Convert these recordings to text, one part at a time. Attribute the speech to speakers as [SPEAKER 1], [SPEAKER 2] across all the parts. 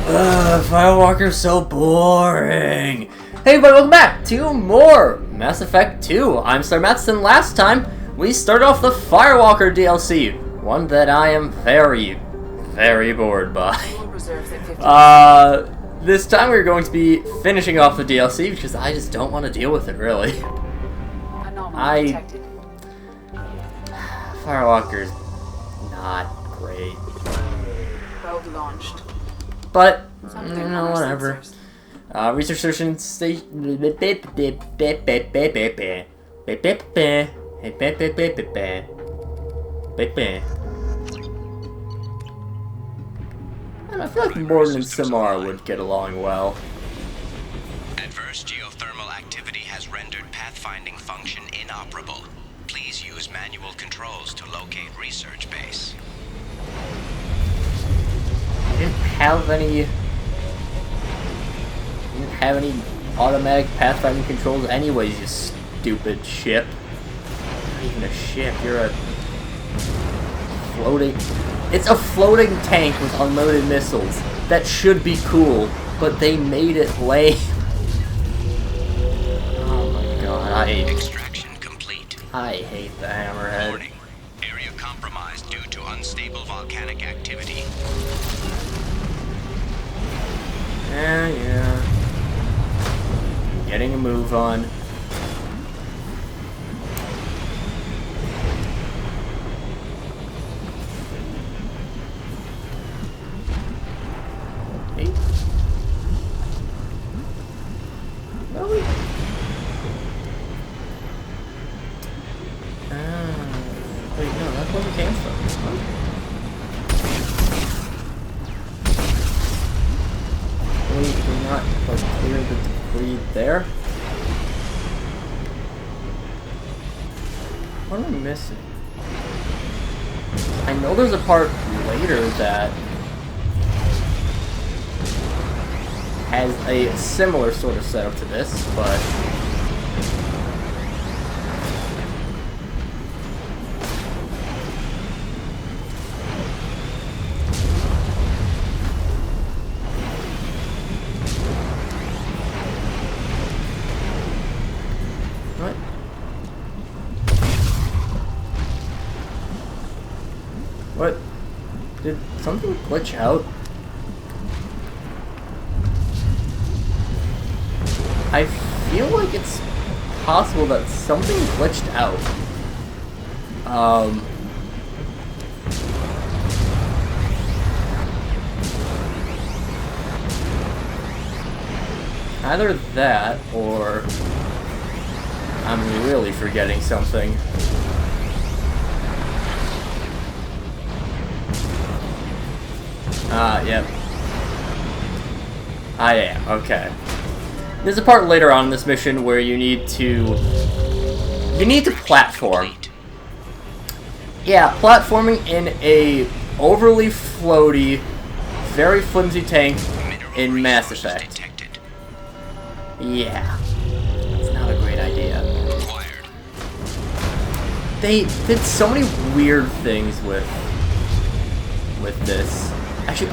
[SPEAKER 1] Firewalker's so boring. Hey everybody, welcome back to more Mass Effect 2. I'm SlayerMathis, and last time we started off the Firewalker DLC, one that I am very, very bored by. This time we're going to be finishing off the DLC because I just don't want to deal with it, really. Firewalker's not great.
[SPEAKER 2] Probe launched.
[SPEAKER 1] But, you know, whatever. Research station station. I feel like Morgan and Samara would get along well.
[SPEAKER 3] Adverse geothermal activity has rendered pathfinding function inoperable. Please use manual controls to locate research base.
[SPEAKER 1] I didn't have any automatic pathfinding controls anyways, you stupid ship. Not even a ship, you're a floating... It's a floating tank with unloaded missiles. That should be cool, but they made it lame. Oh my god,
[SPEAKER 3] Extraction complete.
[SPEAKER 1] I hate the Hammerhead.
[SPEAKER 3] Warning. Area compromised due to unstable volcanic activity.
[SPEAKER 1] Yeah. Getting a move on. Hey. Really? Wait, no, that's where we came from. Huh? Wait, we're not, like, clear the debris there? What am I missing? I know there's a part later that has a similar sort of setup to this, but... What? What? Did something glitch out? I feel like it's possible that something glitched out. Either that, or I'm really forgetting something. Yep. I am, okay. There's a part later on in this mission where you need to platform. Yeah, platforming in a overly floaty, very flimsy tank in Mass Effect. Yeah. It's not a great idea. They did so many weird things with this. Actually,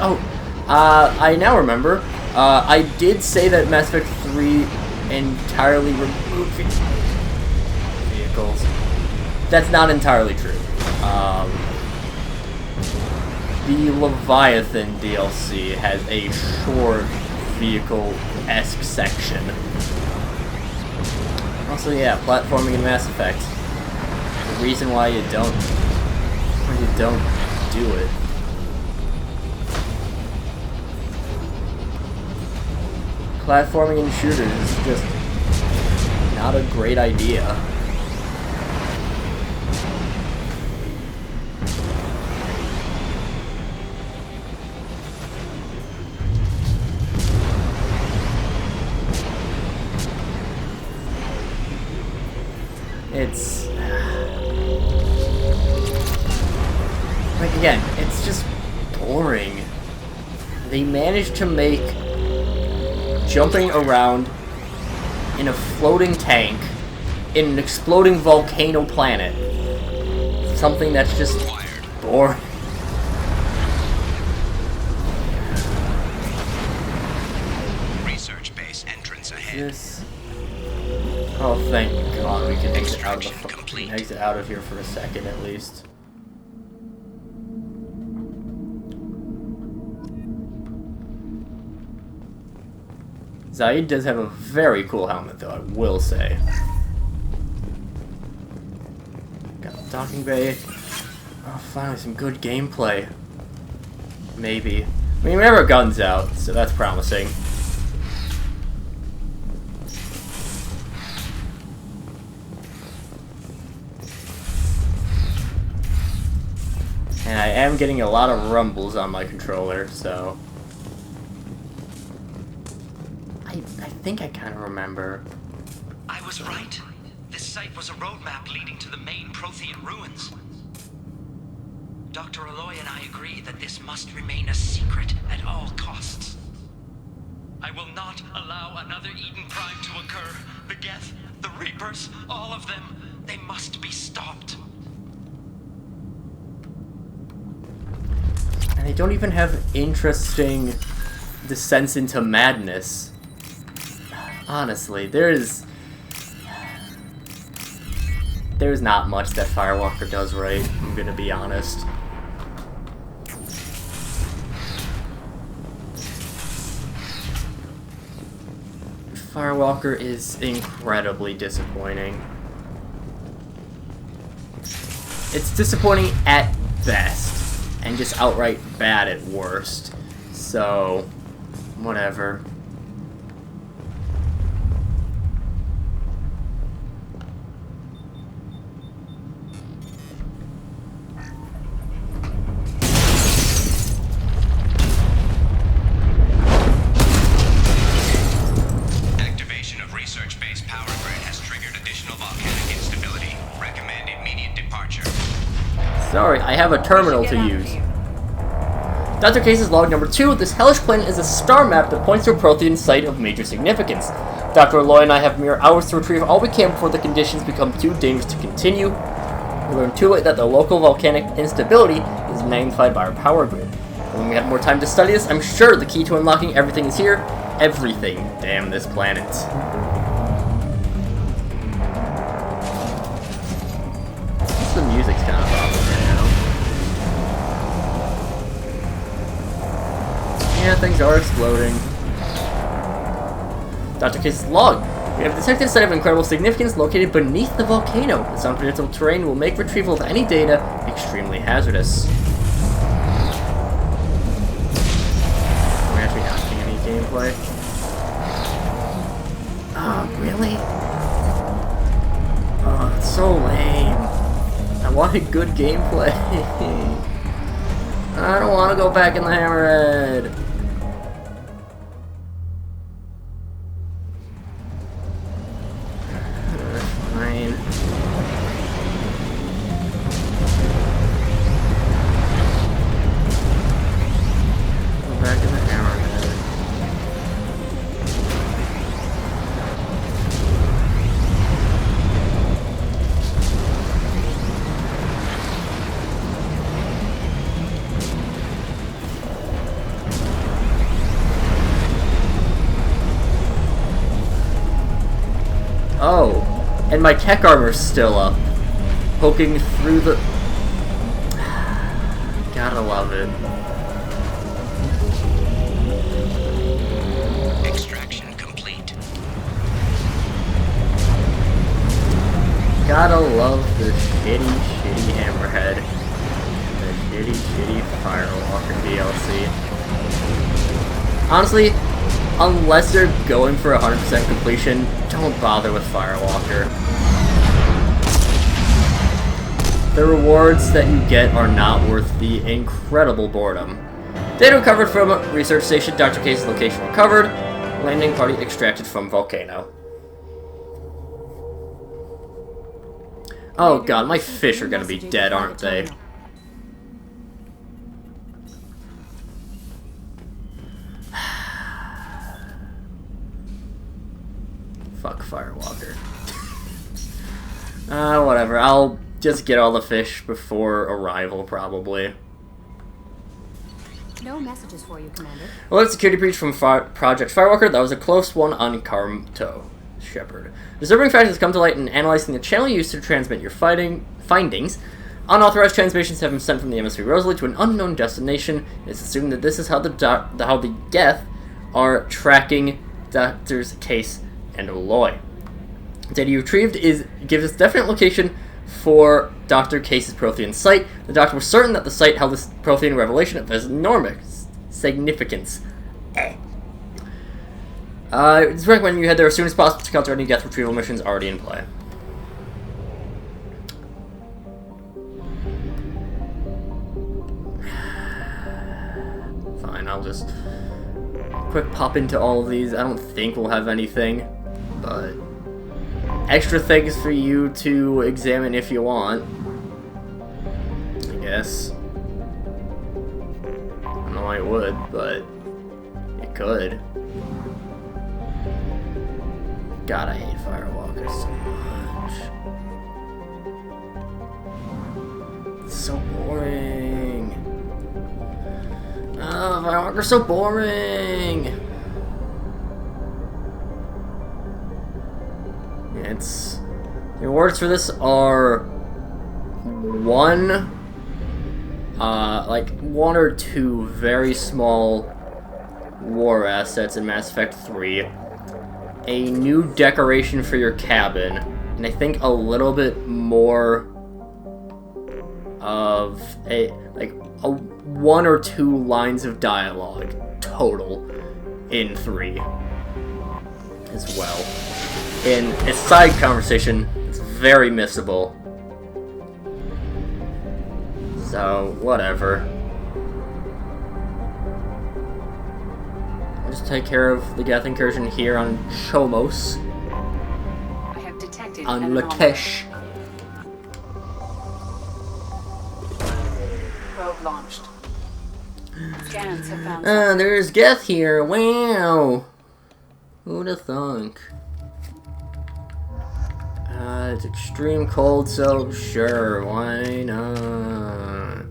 [SPEAKER 1] I now remember. I did say that Mass Effect 3 entirely removed vehicles. That's not entirely true. The Leviathan DLC has a short vehicle-esque section. Also, yeah, platforming in Mass Effect. The reason why you don't do it. Platforming in shooters is just not a great idea. It's... like, again, it's just boring. They managed to make jumping around in a floating tank in an exploding volcano planet something that's just boring. this? Oh, thank God we can exit out of the
[SPEAKER 3] Complete.
[SPEAKER 1] exit out of here for a second at least. Zaid does have a very cool helmet, though, I will say. Got the docking bay. Oh, finally, some good gameplay. Maybe. I mean, we have our guns out, so that's promising. And I am getting a lot of rumbles on my controller, so... I think I kind of remember.
[SPEAKER 4] I was right. This site was a roadmap leading to the main Prothean ruins. Dr. Aloy and I agree that this must remain a secret at all costs. I will not allow another Eden Prime to occur. The Geth, the Reapers, all of them, they must be stopped.
[SPEAKER 1] And they don't even have interesting descents into madness. Honestly, there's not much that Firewalker does right, I'm gonna be honest. Firewalker is incredibly disappointing. It's disappointing at best, and just outright bad at worst. So, whatever. Sorry, I have a terminal to use. Dr. Case's log number 2, this hellish planet is a star map that points to a Prothean site of major significance. Dr. Aloy and I have mere hours to retrieve all we can before the conditions become too dangerous to continue. We learned too late that the local volcanic instability is magnified by our power grid. And when we have more time to study this, I'm sure the key to unlocking everything is here. Everything. Damn this planet. The music's kind of awesome right now. Yeah, things are exploding. Dr. Case's log. We have detected a site of incredible significance located beneath the volcano. This unpredictable terrain will make retrieval of any data extremely hazardous. We're actually not seeing any gameplay. Oh, really? Oh, it's so lame. I wanted good gameplay. I don't want to go back in the Hammerhead. Fine. Go back in the Hammerhead. Oh, and my tech armor's still up. Poking through the... Gotta love it.
[SPEAKER 3] Extraction complete.
[SPEAKER 1] Gotta love the shitty Hammerhead. The shitty Firewalker DLC. Honestly, unless you're going for 100% completion, don't bother with Firewalker. The rewards that you get are not worth the incredible boredom. Data recovered from research station, Dr. Case's location recovered, landing party extracted from volcano. Oh god, my fish are gonna be dead, aren't they? Fuck Firewalker. Whatever. I'll just get all the fish before arrival, probably.
[SPEAKER 5] No No messages for you, Commander.
[SPEAKER 1] Alert security breach from Project Firewalker. That was a close one on Carmto. Shepard. Disturbing facts has come to light in analyzing the channel used to transmit your findings. Unauthorized transmissions have been sent from the MSV Rosalie to an unknown destination. It's assumed that this is how the Geth are tracking Doctors Case and Aloy. Data you retrieved gives us definite location for Dr. Case's Prothean site. The Doctor was certain that the site held this Prothean revelation of enormous significance. It's recommended you head there as soon as possible to counter any Geth retrieval missions already in play. Fine, I'll just quick pop into all of these. I don't think we'll have anything, but extra things for you to examine if you want, I guess. I don't know why it would, but it could. God, I hate Firewalkers so much. It's so boring. Oh, Firewalker's so boring. It's the rewards for this are one or two very small war assets in Mass Effect 3. A new decoration for your cabin, and I think a little bit more of one or two lines of dialogue total in 3 as well. In a side conversation, it's very missable. So, whatever. I'll just take care of the Geth incursion here on Chomos.
[SPEAKER 2] I have detected
[SPEAKER 1] On
[SPEAKER 2] an anomaly.
[SPEAKER 1] Lakesh.
[SPEAKER 2] Probe launched. Scans have found
[SPEAKER 1] There's Geth here. Wow. Who'd have thunk? It's extreme cold, so sure, why not?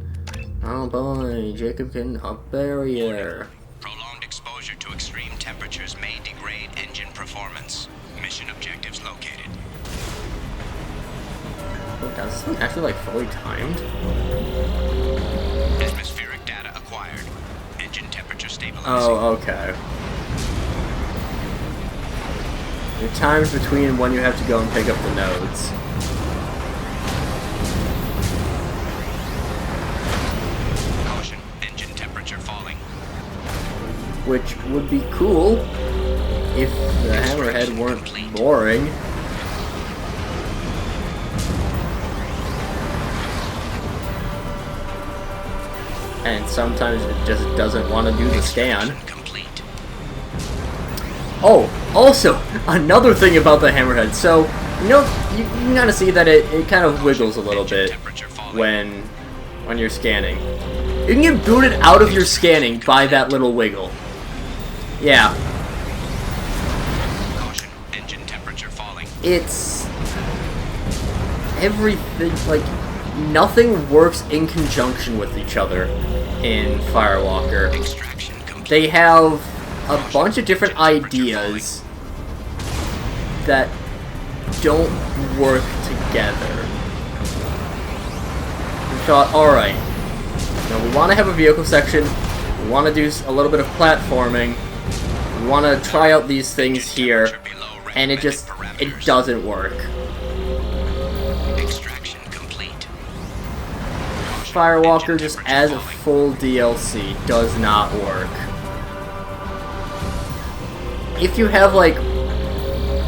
[SPEAKER 1] Oh boy, Jacob can up barrier.
[SPEAKER 3] Prolonged exposure to extreme temperatures may degrade engine performance. Mission objectives located.
[SPEAKER 1] Oh god, is this one actually like fully timed?
[SPEAKER 3] Atmospheric data acquired. Engine temperature stabilizing.
[SPEAKER 1] Oh, okay. The times between when you have to go and pick up the nodes.
[SPEAKER 3] Caution, engine temperature falling.
[SPEAKER 1] Which would be cool if the Hammerhead weren't boring. And sometimes it just doesn't want to do the scan.
[SPEAKER 3] Complete.
[SPEAKER 1] Oh, also, another thing about the Hammerhead. So, you can kind of see that it kind of wiggles a little bit when you're scanning. You can get booted out of your scanning by that little wiggle. Yeah.
[SPEAKER 3] Caution, engine temperature falling.
[SPEAKER 1] It's everything, like, nothing works in conjunction with each other in Firewalker.
[SPEAKER 3] Extraction complete.
[SPEAKER 1] They have a bunch of different ideas that don't work together. We thought, alright, we want to have a vehicle section, we want to do a little bit of platforming, we want to try out these things here, and it doesn't work.
[SPEAKER 3] Extraction complete.
[SPEAKER 1] Firewalker just as a full DLC does not work. If you have, like,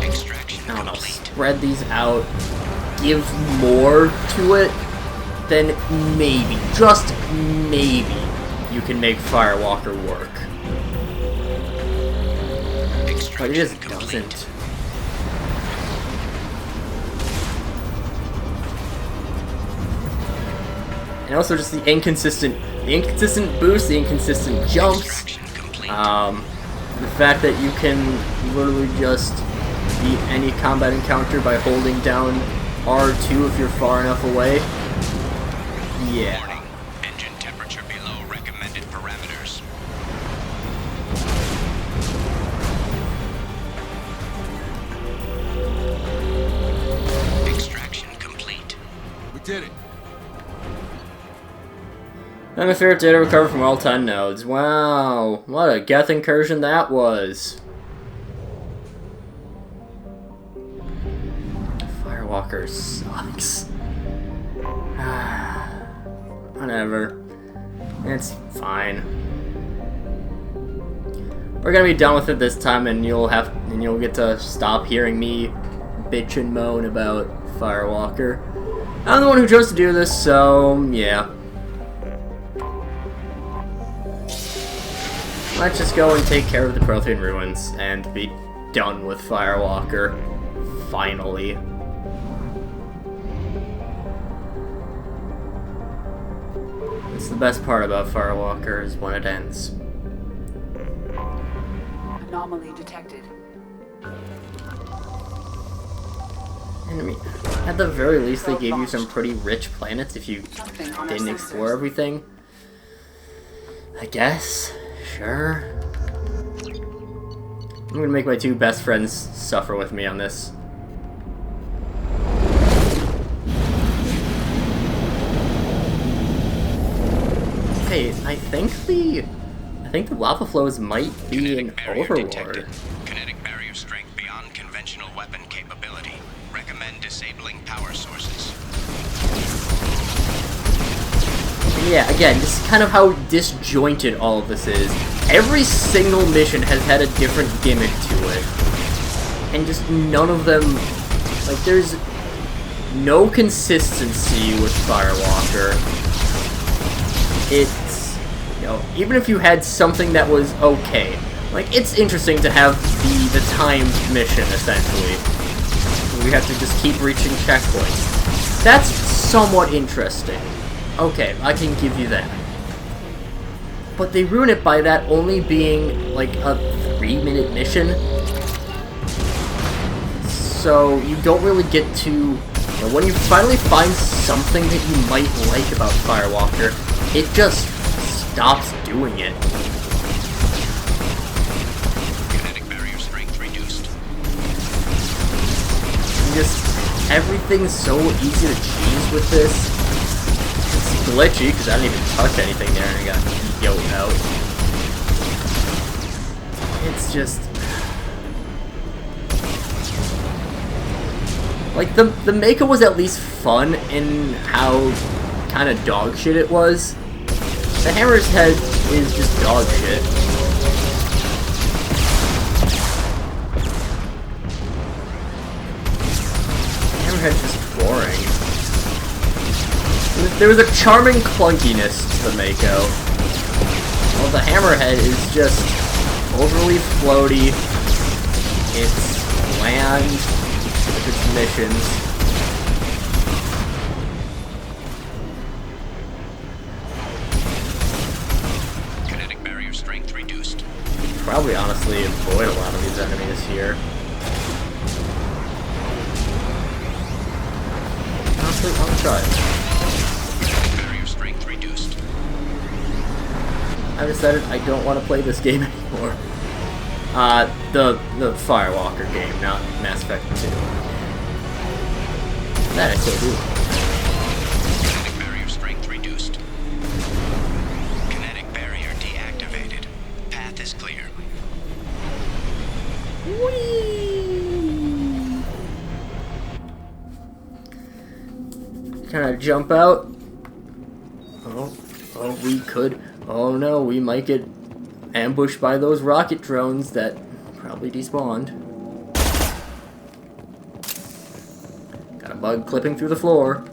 [SPEAKER 3] Extraction
[SPEAKER 1] I don't know,
[SPEAKER 3] complete.
[SPEAKER 1] spread these out, give more to it, then maybe, just maybe, you can make Firewalker work. But it just doesn't. And also just the inconsistent boosts, the inconsistent jumps,
[SPEAKER 3] Extraction complete.
[SPEAKER 1] the fact that you can literally just beat any combat encounter by holding down R2 if you're far enough away. Yeah.
[SPEAKER 3] Warning. Engine temperature below recommended parameters.
[SPEAKER 1] Atmospheric data recovered from all 10 nodes. Wow, what a Geth incursion that was. Firewalker sucks. Whatever. It's fine. We're gonna be done with it this time, and you'll get to stop hearing me bitch and moan about Firewalker. I'm the one who chose to do this, so yeah. Let's just go and take care of the Prothean ruins and be done with Firewalker. Finally. It's the best part about Firewalker is when it ends.
[SPEAKER 2] Anomaly detected.
[SPEAKER 1] And I mean, at the very least, they gave you some pretty rich planets if you didn't explore everything. I guess. Sure. I'm gonna make my two best friends suffer with me on this. Okay, I think the lava flows might be an overlord.
[SPEAKER 3] Kinetic barrier strength beyond conventional weapon capability. Recommend disabling power sources.
[SPEAKER 1] Yeah, again, this is kind of how disjointed all of this is. Every single mission has had a different gimmick to it. And just none of them... Like, there's no consistency with Firewalker. It's... You know, even if you had something that was okay. Like, it's interesting to have the timed mission, essentially. We have to just keep reaching checkpoints. That's somewhat interesting. Okay, I can give you that. But they ruin it by that only being, like, a 3-minute mission. So, you don't really get to... You know, when you finally find something that you might like about Firewalker, it just stops doing it.
[SPEAKER 3] Kinetic barrier strength reduced.
[SPEAKER 1] Just, everything's so easy to cheese with this. It's glitchy, because I didn't even touch anything there and I got yoked out. It's just... Like, the Mako was at least fun in how kind of dog shit it was. The Hammer's head is just dog shit. Hammerhead's just boring. There was a charming clunkiness to the Mako. Well, the Hammerhead is just overly floaty. It's bland with its missions.
[SPEAKER 3] Kinetic barrier strength reduced.
[SPEAKER 1] Probably honestly avoid a lot of these enemies here. Honestly, I'll try it. I decided I don't want to play this game anymore. The Firewalker game, not Mass Effect 2. That I still do.
[SPEAKER 3] Kinetic barrier strength reduced. Kinetic barrier deactivated. Path is clear.
[SPEAKER 1] Whee! Can I jump out? Oh, we could. Oh no, we might get ambushed by those rocket drones that probably despawned. Got a bug clipping through the floor.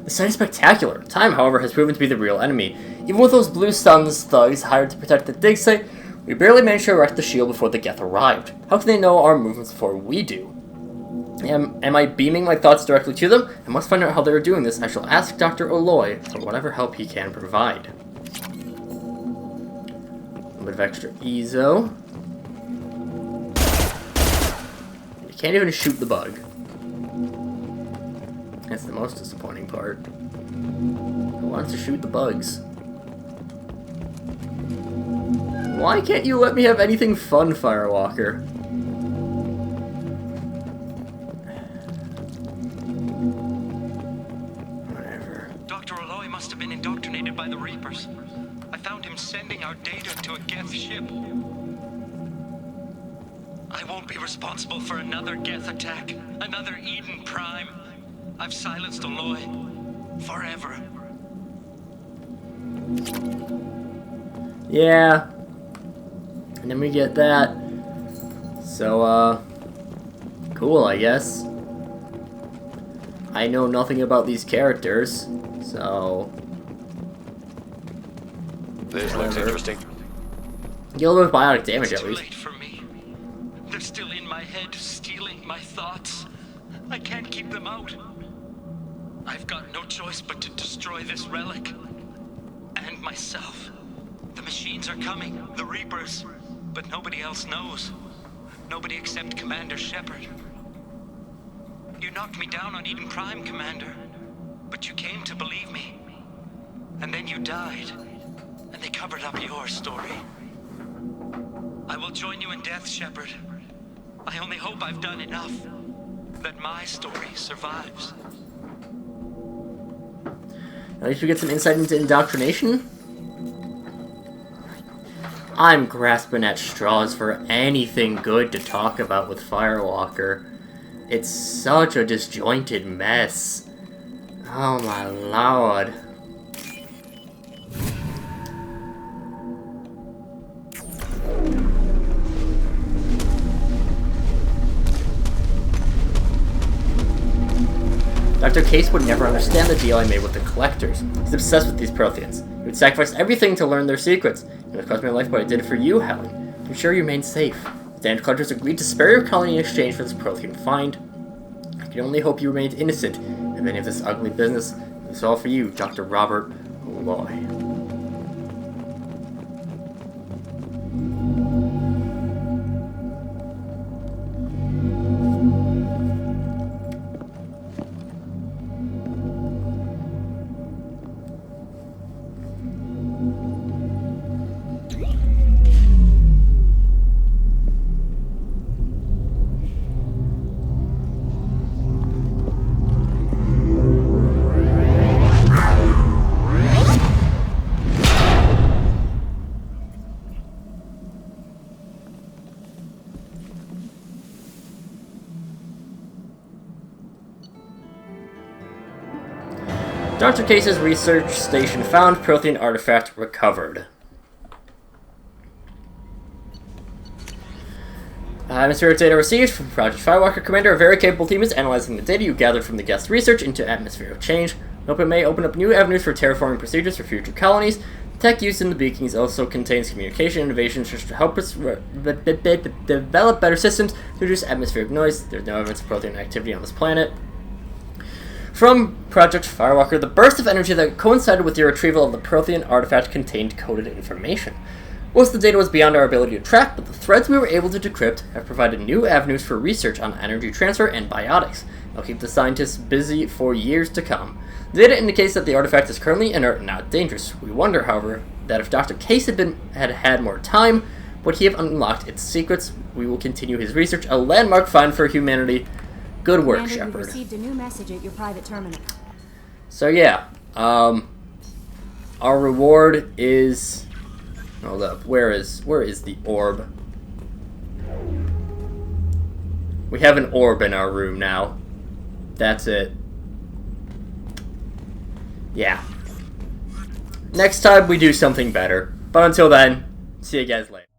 [SPEAKER 1] The site is spectacular. Time, however, has proven to be the real enemy. Even with those Blue Suns thugs hired to protect the dig site, we barely managed to erect the shield before the Geth arrived. How can they know our movements before we do? Am I beaming my thoughts directly to them? I must find out how they are doing this. I shall ask Dr. Aloy for whatever help he can provide. A bit of extra eezo. You can't even shoot the bug. That's the most disappointing part. I wanted to shoot the bugs. Why can't you let me have anything fun, Firewalker?
[SPEAKER 4] must have been indoctrinated by the Reapers. I found him sending our data to a Geth ship. I won't be responsible for another Geth attack, another Eden Prime. I've silenced Aloy. Forever.
[SPEAKER 1] Yeah. And then we get that. So, cool, I guess. I know nothing about these characters, so...
[SPEAKER 5] This looks interesting.
[SPEAKER 1] Get a little bit of biotic damage,
[SPEAKER 4] It's
[SPEAKER 1] at
[SPEAKER 4] too
[SPEAKER 1] least.
[SPEAKER 4] late for me. They're still in my head, stealing my thoughts. I can't keep them out. I've got no choice but to destroy this relic. And myself. The machines are coming, the Reapers. But nobody else knows. Nobody except Commander Shepard. You knocked me down on Eden Prime, Commander. But you came to believe me. And then you died. And they covered up your story. I will join you in death, Shepard. I only hope I've done enough. That my story survives.
[SPEAKER 1] At least we get some insight into indoctrination. I'm grasping at straws for anything good to talk about with Firewalker. It's such a disjointed mess. Oh my lord. Dr. Case would never understand the deal I made with the Collectors. He's obsessed with these Protheans. He would sacrifice everything to learn their secrets. It would cost me my life, but I did it for you, Helen. To ensure you remain safe. The damned Collectors agreed to spare your colony in exchange for this Prothean find. I can only hope you remained innocent of any of this ugly business. This is all for you, Dr. Robert Loy. Dr. Case's research station found Prothean artifact recovered. Atmospheric data received from Project Firewalker. Commander, a very capable team is analyzing the data you gathered from the guest research into atmospheric change. Hope it may open up new avenues for terraforming procedures for future colonies. The tech used in the beacons also contains communication innovations to help us develop better systems to reduce atmospheric noise. There's no evidence of Prothean activity on this planet. From Project Firewalker, the burst of energy that coincided with your retrieval of the Prothean artifact contained coded information. Most of the data was beyond our ability to track, but the threads we were able to decrypt have provided new avenues for research on energy transfer and biotics. They'll keep the scientists busy for years to come. The data indicates that the artifact is currently inert and not dangerous. We wonder, however, that if Dr. Case had more time, would he have unlocked its secrets? We will continue his research, a landmark find for humanity. Good work,
[SPEAKER 6] Commander,
[SPEAKER 1] Shepard.
[SPEAKER 6] you received a new message at your private terminal.
[SPEAKER 1] So yeah, our reward is... Hold up, where is the orb? We have an orb in our room now. That's it. Yeah. Next time we do something better. But until then, see you guys later.